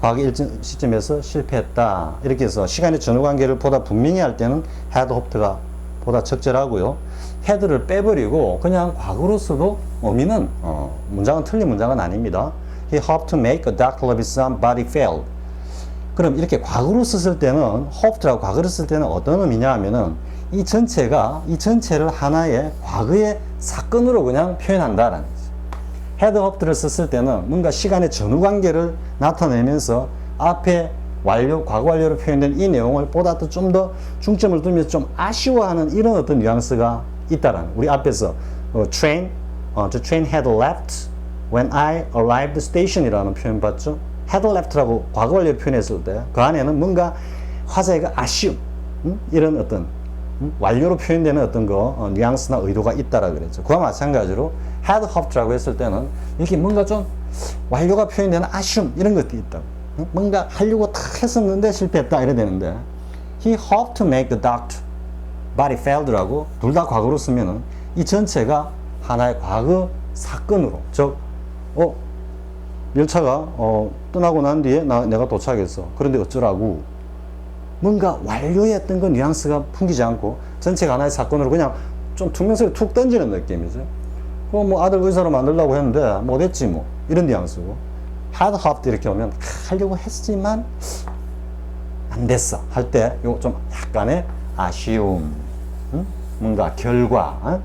S1: 과거 일정 시점에서 실패했다. 이렇게 해서 시간의 전후 관계를 보다 분명히 할 때는 had hoped가 보다 적절하고요. had를 빼버리고 그냥 과거로서도 의미는 문장은 틀린 문장은 아닙니다. He hoped to make a doctor of his son, but he failed. 그럼 이렇게 과거로 썼을 때는 hoped라고 과거로 쓸 때는 어떤 의미냐 하면은 이 전체를 하나의 과거의 사건으로 그냥 표현한다라는 거죠. had hoped를 썼을 때는 뭔가 시간의 전후 관계를 나타내면서 앞에 완료, 과거 완료로 표현된 이 내용을 보다 더 좀 더 중점을 두면서 좀 아쉬워하는 이런 어떤 뉘앙스가 있다라는. 우리 앞에서 the train had left when I arrived station이라는 표현 봤죠? had left라고 과거 완료로 표현했을 때 그 안에는 뭔가 화자가 아쉬움, 이런 어떤 완료로 표현되는 어떤 뉘앙스나 의도가 있다라 그랬죠. 그와 마찬가지로 had hoped라고 했을 때는 이렇게 뭔가 좀 완료가 표현되는 아쉬움 이런 것도 있다. 뭔가 하려고 다 했었는데 실패했다 이래 되는데 he hoped to make the doctor but he failed라고 둘 다 과거로 쓰면은 이 전체가 하나의 과거 사건으로, 즉 열차가 떠나고 난 뒤에 내가 도착했어. 그런데 어쩌라고 뭔가 완료의 어떤 그 뉘앙스가 풍기지 않고 전체가 하나의 사건으로 그냥 좀 퉁명스럽게 툭 던지는 느낌이죠. 뭐 아들 의사로 만들려고 했는데 못했지 뭐 이런 뉘앙스고 had hoped 이렇게 오면 하려고 했지만 안 됐어 할 때 요 좀 약간의 아쉬움, 뭔가 결과,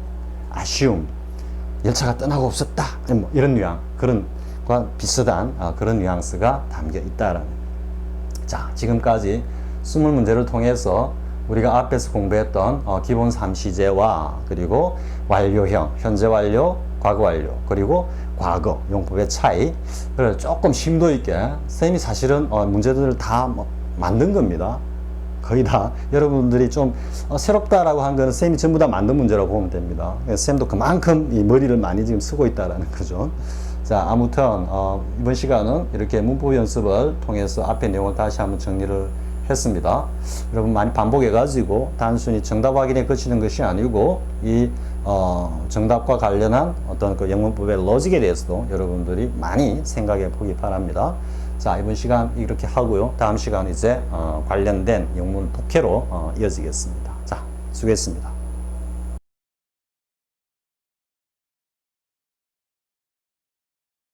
S1: 아쉬움, 열차가 떠나고 없었다 뭐 이런 뉘앙스, 그런 과 비슷한 그런 뉘앙스가 담겨 있다라는. 자, 지금까지 20문제를 통해서 우리가 앞에서 공부했던 기본 3시제와 그리고 완료형, 현재 완료, 과거 완료, 그리고 과거 용법의 차이를 조금 심도 있게 쌤이 사실은 문제들을 다 만든 겁니다. 거의 다 여러분들이 좀 새롭다라고 한 거는 쌤이 전부 다 만든 문제라고 보면 됩니다. 쌤도 그만큼 이 머리를 많이 지금 쓰고 있다라는 거죠. 자, 아무튼 이번 시간은 이렇게 문법 연습을 통해서 앞의 내용을 다시 한번 정리를 했습니다. 여러분 많이 반복해 가지고 단순히 정답 확인에 그치는 것이 아니고 이 정답과 관련한 어떤 그 영문법의 로직에 대해서도 여러분들이 많이 생각해 보기 바랍니다. 자, 이번 시간 이렇게 하고요. 다음 시간 이제 관련된 영문 독해로 이어지겠습니다. 자, 수고했습니다.